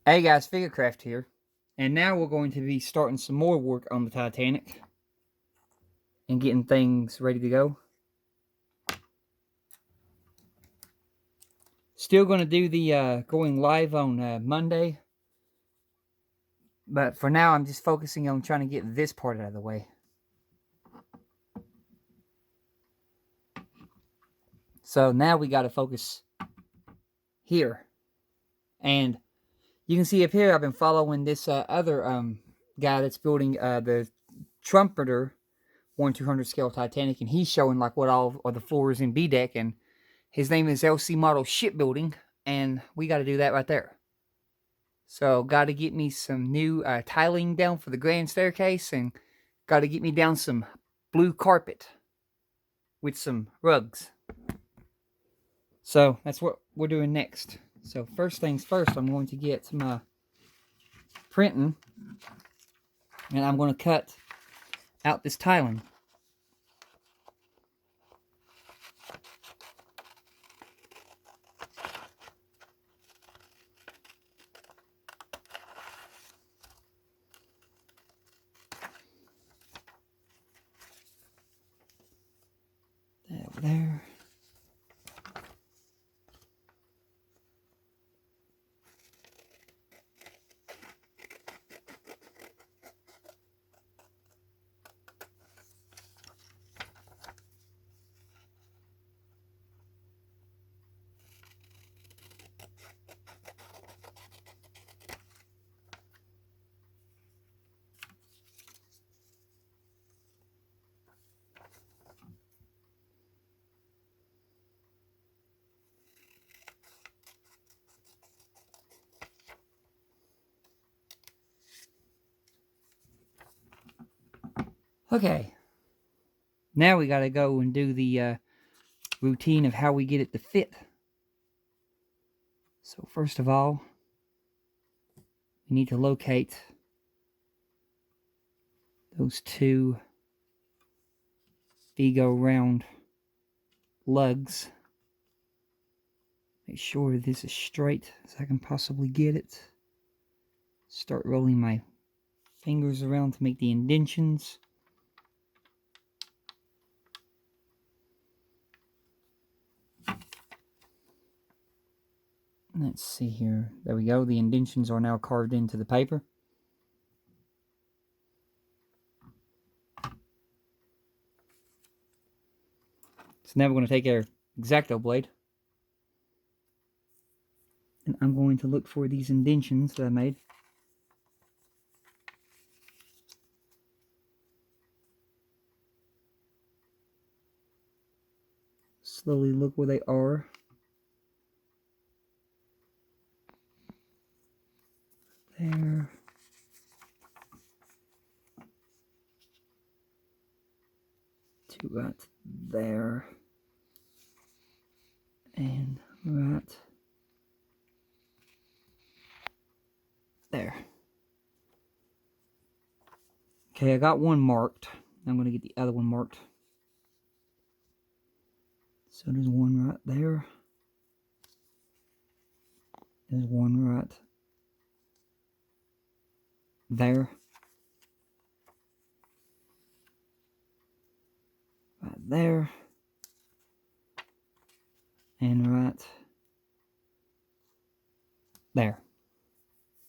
Hey guys, Figurecraft here, and now we're going to be starting some more work on the Titanic and getting things ready to go. Still going to do the going live on Monday, but for now I'm just focusing on trying to get this part out of the way. So now we got to focus here, and you can see up here I've been following this other guy that's building the Trumpeter 1/200 scale Titanic, and he's showing like what all are the floors in B deck, and his name is LC Model Shipbuilding, and we got to do that right there. So got to get me some new tiling down for the grand staircase, and got to get me down some blue carpet with some rugs. So that's what we're doing next. So first things first, I'm going to get my printing, and I'm going to cut out this tiling. Over there. Okay, now we got to go and do the routine of how we get it to fit. So first of all, we need to locate those two Vigo round lugs. Make sure this is straight as I can possibly get it. Start rolling my fingers around to make the indentions. Let's see here. There we go. The indentions are now carved into the paper. So now we're going to take our X-Acto blade, and I'm going to look for these indentions that I made. Slowly look where they are. There. Two right there. And right there. Okay, I got one marked. I'm going to get the other one marked. So there's one right there. There's one right there. Right there. And right there.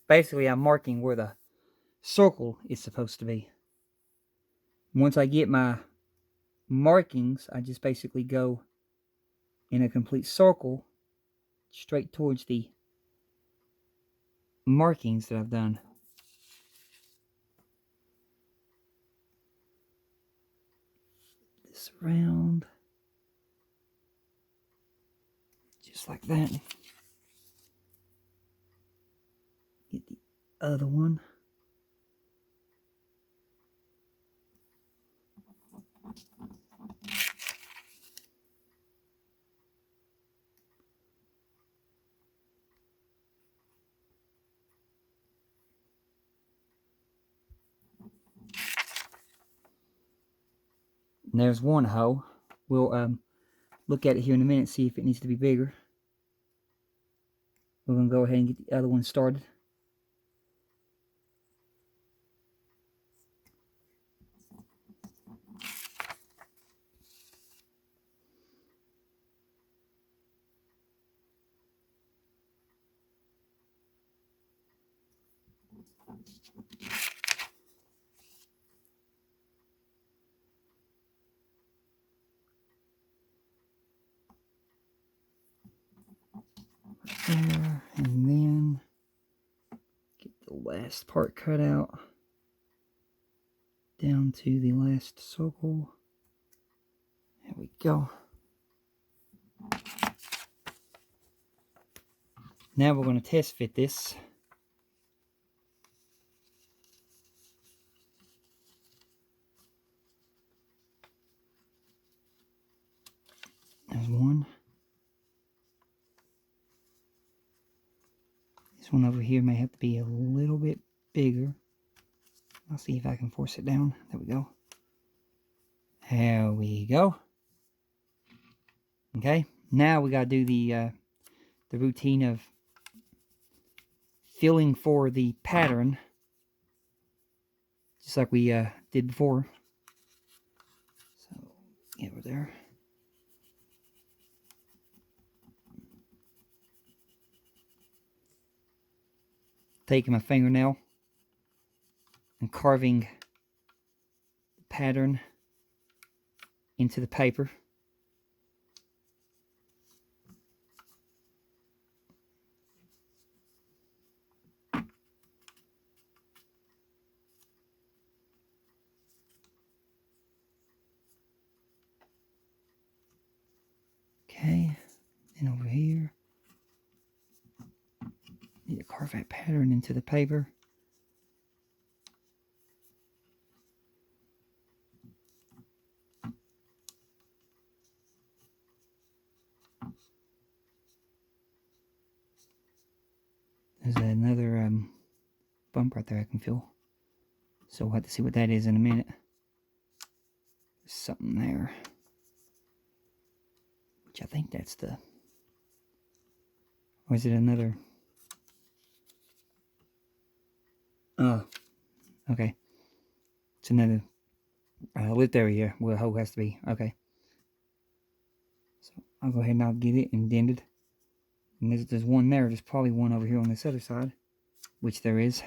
Basically, I'm marking where the circle is supposed to be. Once I get my markings, I just basically go in a complete circle straight towards the markings that I've done. This around. Just like that. Get the other one. And there's one hole. We'll look at it here in a minute, see if it needs to be bigger. We're going to go ahead and get the other one started. There, and then get the last part cut out down to the last circle. There we go. Now we're going to test fit this. There's one. This one over here may have to be a little bit bigger. I'll see if I can force it down. There we go. There we go. Okay, now we got to do the routine of filling for the pattern, just like we did before. So, yeah, we're there. Taking my fingernail and carving the pattern into the paper. Okay, and over here, need to carve that pattern into the paper. There's another bump right there I can feel. So we'll have to see what that is in a minute. There's something there. Which I think that's the... Or is it another... Oh, okay. It's another lip area where the hole has to be. Okay. So I'll go ahead and I'll get it indented. And there's one there. There's probably one over here on this other side. Which there is.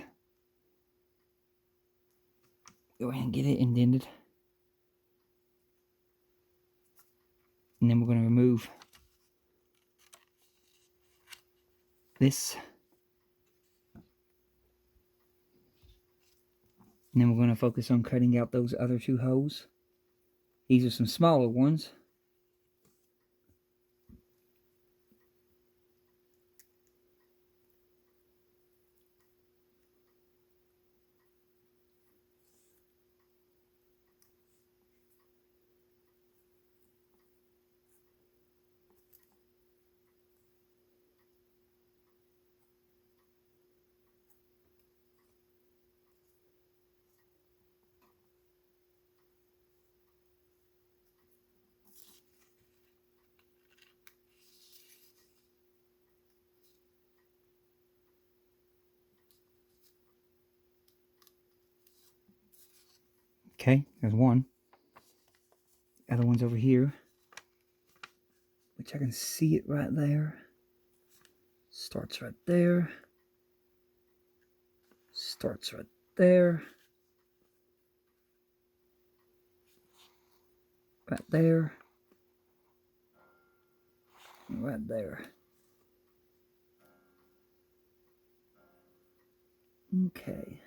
Go ahead and get it indented. And then we're going to remove this. And then we're going to focus on cutting out those other two holes. These are some smaller ones. Okay, there's one. The other one's over here, which I can see it right there. Starts right there. Starts right there. Right there. Right there. Okay.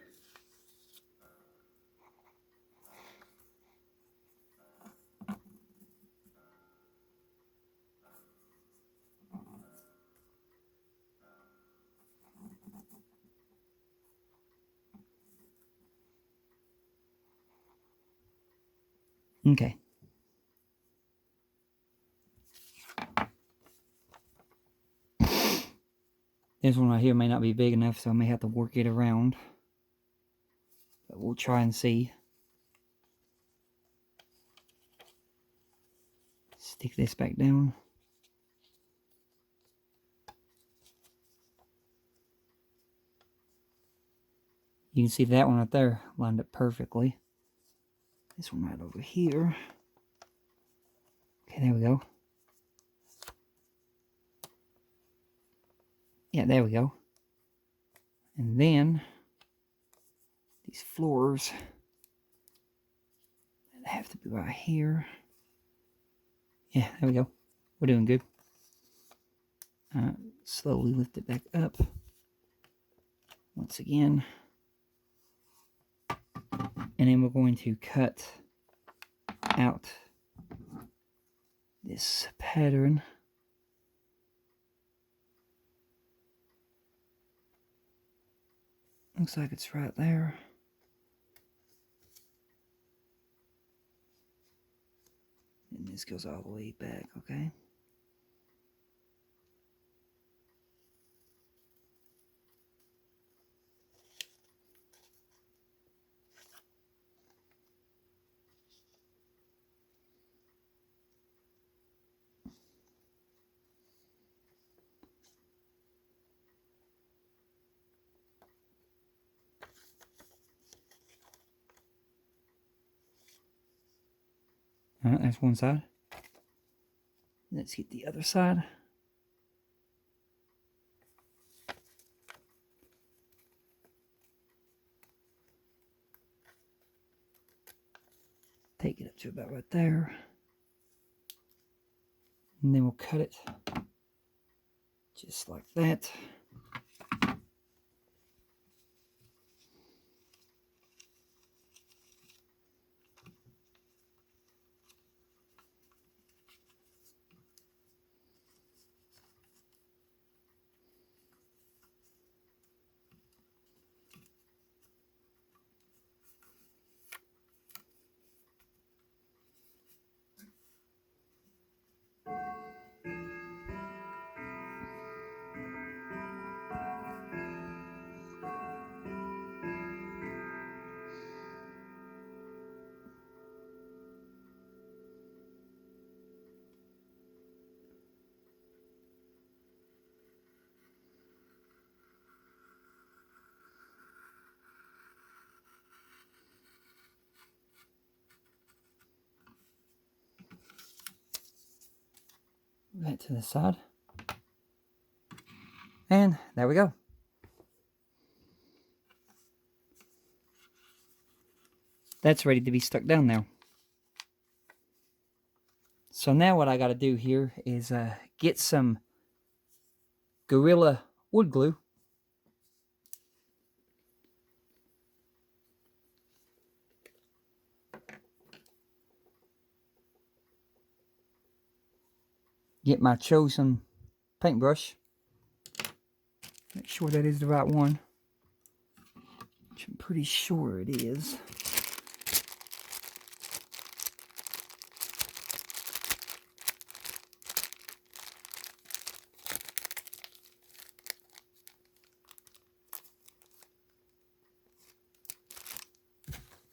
Okay. This one right here may not be big enough, so I may have to work it around. But we'll try and see. Stick this back down. You can see that one right there lined up perfectly. This one right over here. Okay, there we go. Yeah, there we go. And then these floors that have to be right here. Yeah, there we go. We're doing good. Slowly lift it back up. Once again. And then we're going to cut out this pattern. Looks like it's right there. And this goes all the way back, okay? Alright, that's one side. Let's get the other side. Take it up to about right there. And then we'll cut it just like that. Right to the side. And there we go. That's ready to be stuck down now. So now what I got to do here is get some Gorilla wood glue. Get my chosen paintbrush. Make sure that is the right one, which I'm pretty sure it is.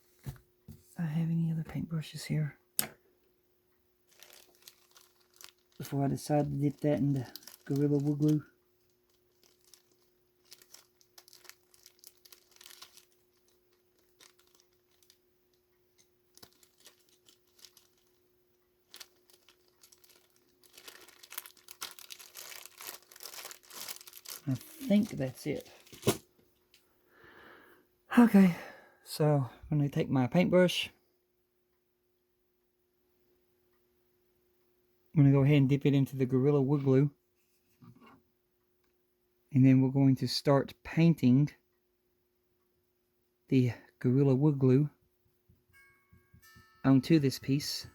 Do I have any other paintbrushes here? Before I decide to dip that in the Gorilla wood glue. I think that's it. Okay, so I'm going to take my paintbrush. I'm going to go ahead and dip it into the Gorilla wood glue. And then we're going to start painting the Gorilla wood glue onto this piece.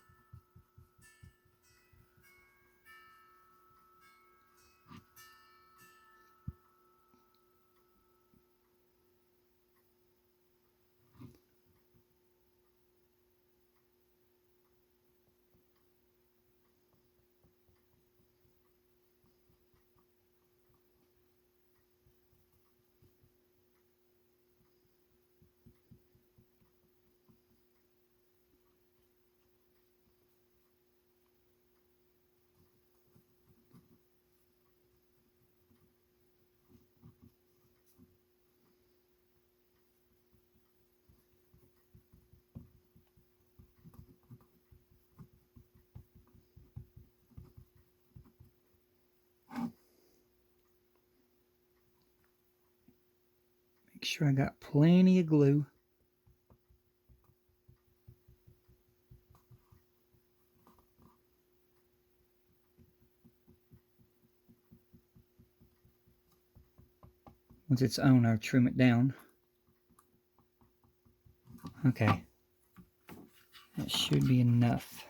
Make sure I got plenty of glue. Once it's on, I'll trim it down. Okay. That should be enough.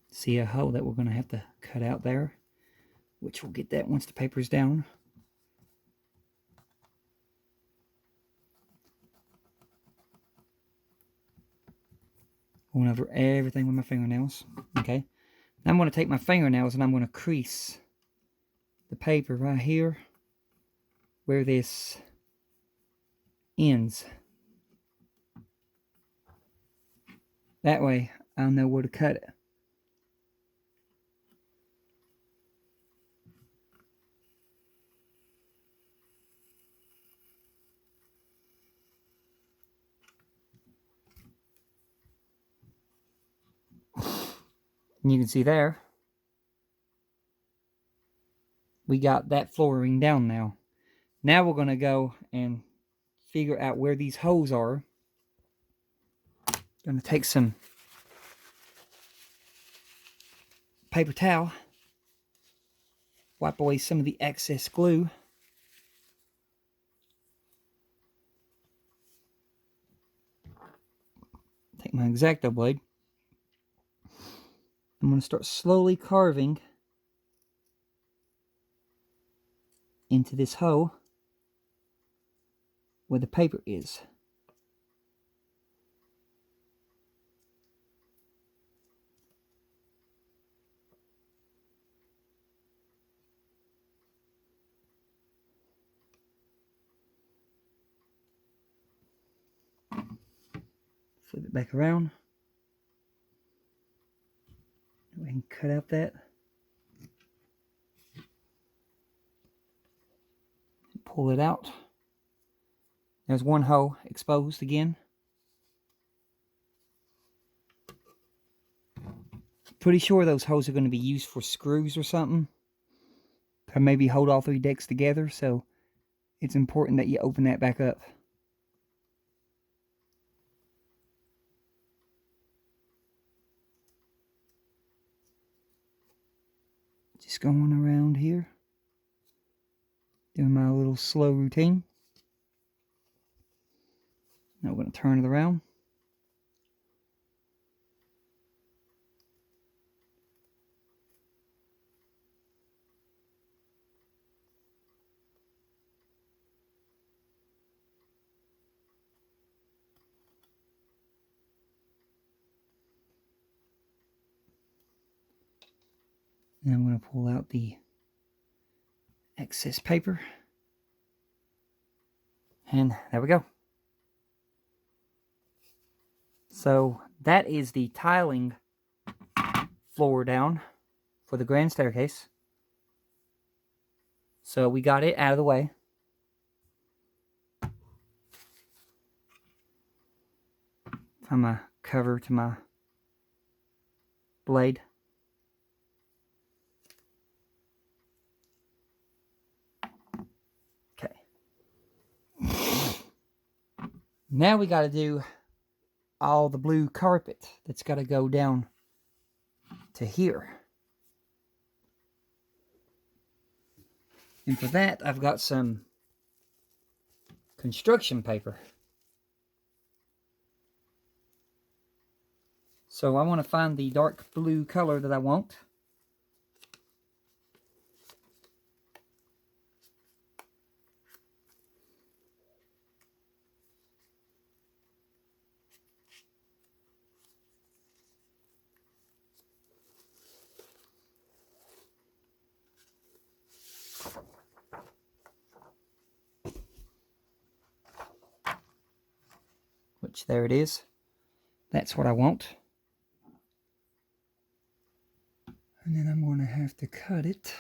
See a hole that we're going to have to cut out there, which we'll get that once the paper's down. Going over everything with my fingernails. Okay. Now I'm going to take my fingernails and I'm going to crease the paper right here where this ends. That way I'll know where to cut it. And you can see there, we got that flooring down now. Now we're going to go and figure out where these holes are. Going to take some paper towel, wipe away some of the excess glue. Take my X-Acto blade. I'm going to start slowly carving into this hole where the paper is. Flip it back around. Go ahead and cut out that. Pull it out. There's one hole exposed again. Pretty sure those holes are going to be used for screws or something. Or maybe hold all three decks together, so it's important that you open that back up. Just going around here, doing my little slow routine. Now we're going to turn it around. And I'm going to pull out the excess paper. And there we go. So that is the tiling floor down for the grand staircase. So we got it out of the way. Find my cover to my blade. Okay. Now we got to do all the blue carpet that's got to go down to here. And for that, I've got some construction paper. So I want to find the dark blue color that I want. which there it is. That's what I want. And then I'm going to have to cut it.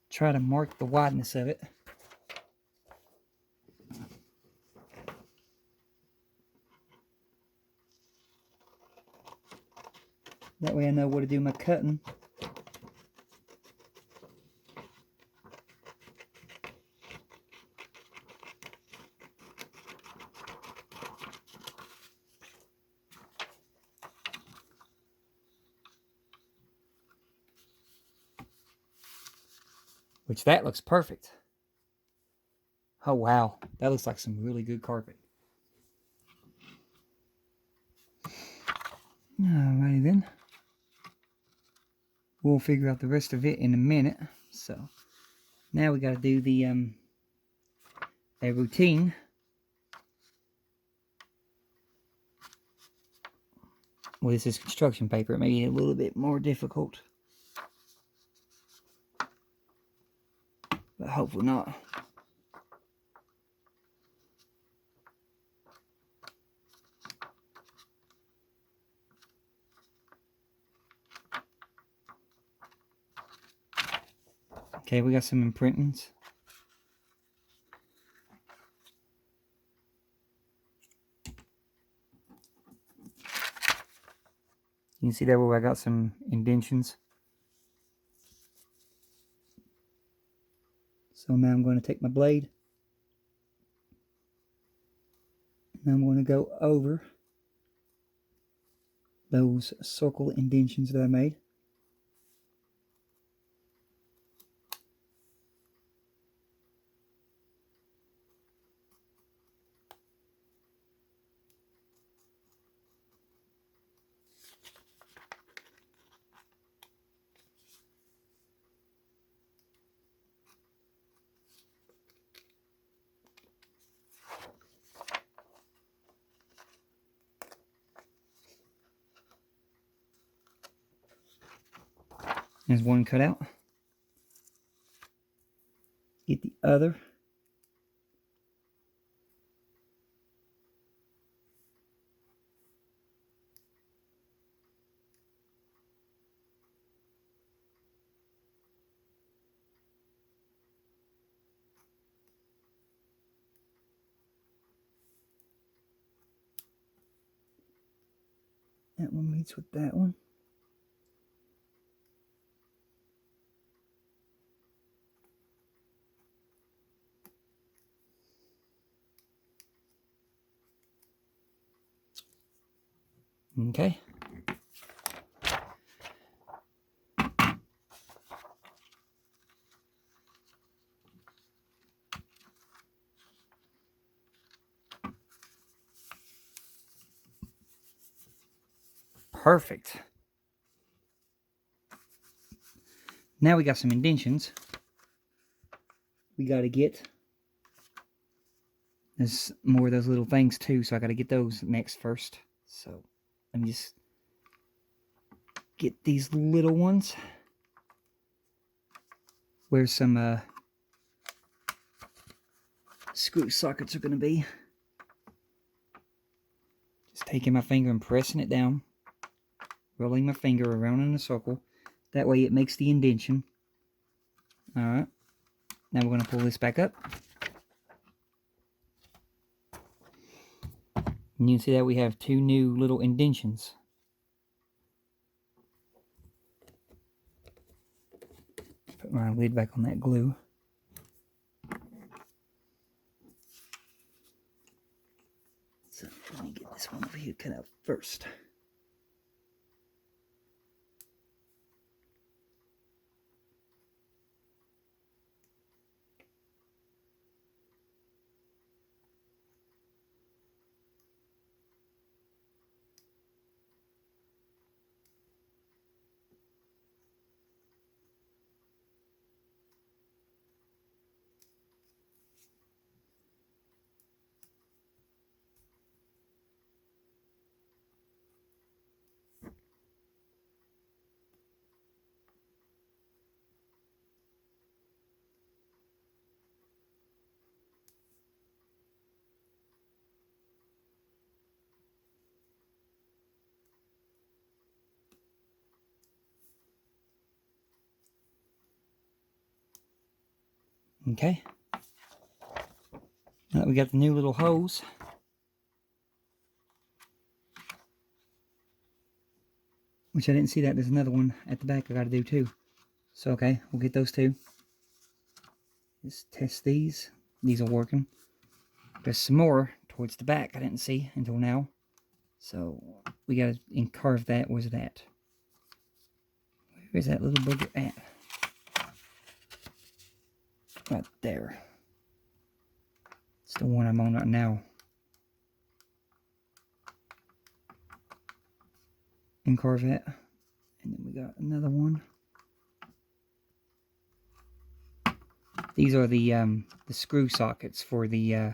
Try to mark the wideness of it. That way I know where to do my cutting. Which that looks perfect. Oh wow, that looks like some really good carpet. Alrighty then. We'll figure out the rest of it in a minute. So now we got to do the a routine. Well, this is construction paper. It made it a little bit more difficult, but hopefully not. Okay, we got some imprintings. You can see there where I got some indentions. So now I'm going to take my blade and I'm going to go over those circle indentions that I made. There's one cut out. Get the other. That one meets with that one. Okay. Perfect. Now we got some indentions. We got to get, there's more of those little things too, so I got to get those next first. So let me just get these little ones where some screw sockets are going to be. Just taking my finger and pressing it down, rolling my finger around in a circle. That way it makes the indention. Alright, now we're going to pull this back up. And you can see that we have two new little indentions. Put my lid back on that glue. So let me get this one over here cut out first. Okay. Now that we got the new little hose, which I didn't see that there's another one at the back I got to do too. So okay, we'll get those two. Just test these. These are working. There's some more towards the back I didn't see until now. So we got to carve that. Where's that? Where's that little booger at? Right there. It's the one I'm on right now. And carve that. And then we got another one. These are the screw sockets for the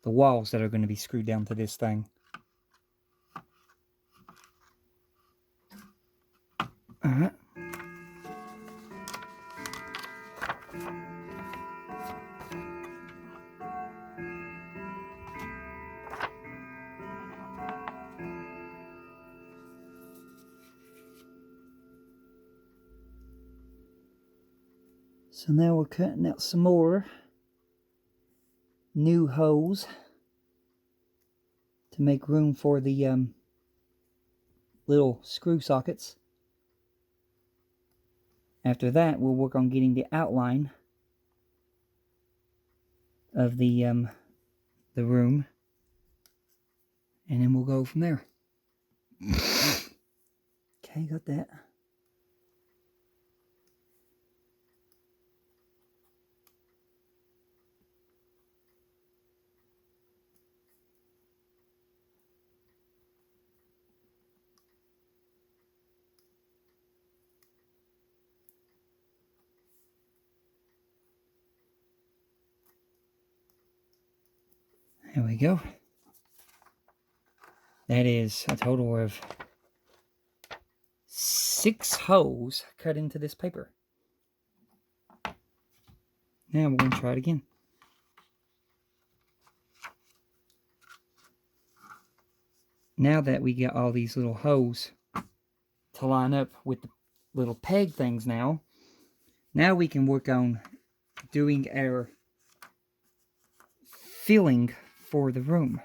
walls that are going to be screwed down to this thing. Alright. So now we're cutting out some more new hose to make room for the little screw sockets. After that, we'll work on getting the outline of the room, and then we'll go from there. Okay, got that. There we go. That is a total of 6 holes cut into this paper. Now we're going to try it again. Now that we got all these little holes to line up with the little peg things now we can work on doing our filling for the room.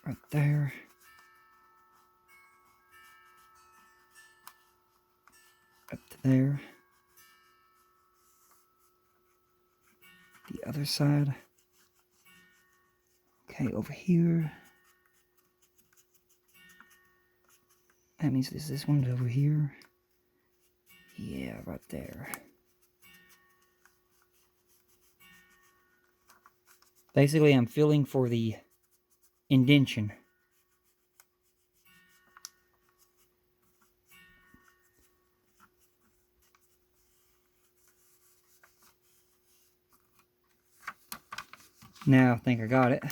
Right there. Up to there. The other side. Okay, over here. That means this one's over here. Yeah, right there. Basically, I'm filling for the indentation. Now, I think I got it.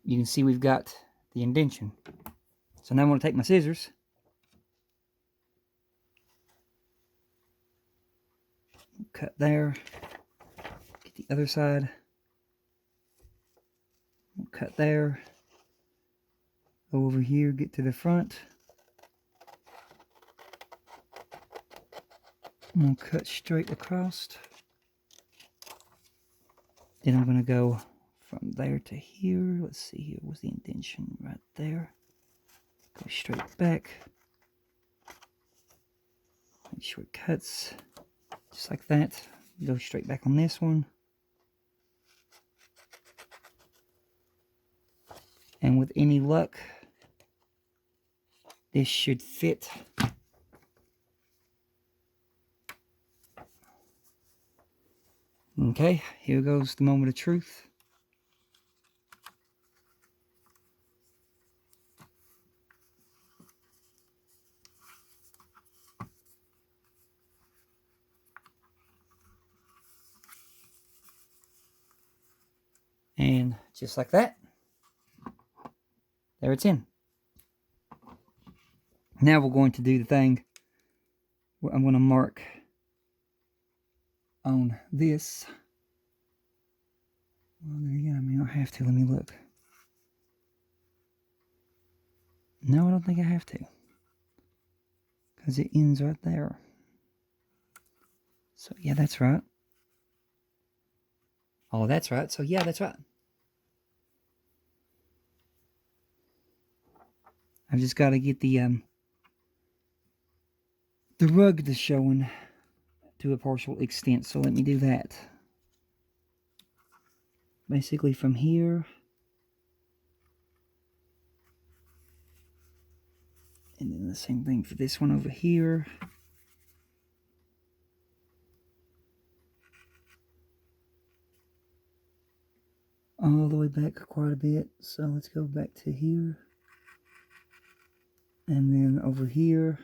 You can see we've got the indentation. So now I'm going to take my scissors. Cut there. Get the other side. Cut there. Go over here, get to the front. I'm going to cut straight across. Then I'm going to go from there to here. Let's see, here was the indentation right there. Go straight back. Make sure it cuts just like that. Go straight back on this one. And with any luck, this should fit. Okay, here goes the moment of truth. And just like that, there it's in. Now we're going to do the thing where I'm going to mark on this. Well, there again, I mean, I don't have to. Let me look. No, I don't think I have to. Because it ends right there. So yeah, that's right. Oh, that's right. So yeah, that's right. I've just got to get the rug to showing to a partial extent. So let me do that. Basically from here. And then the same thing for this one over here. All the way back quite a bit. So let's go back to here. And then over here.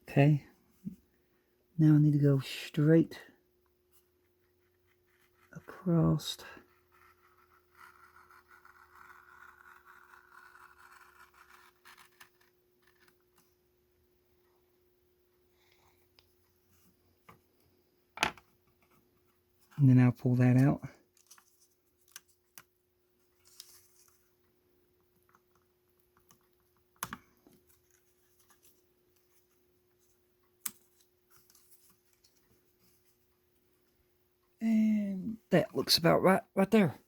Okay. Now I need to go straight across. And then I'll pull that out. And that looks about right there.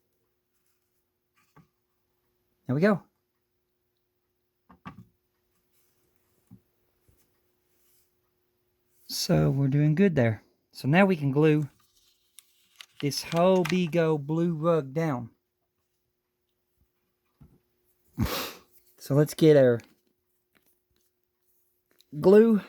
There we go. So we're doing good there. So now we can glue this whole big old blue rug down. So let's get our glue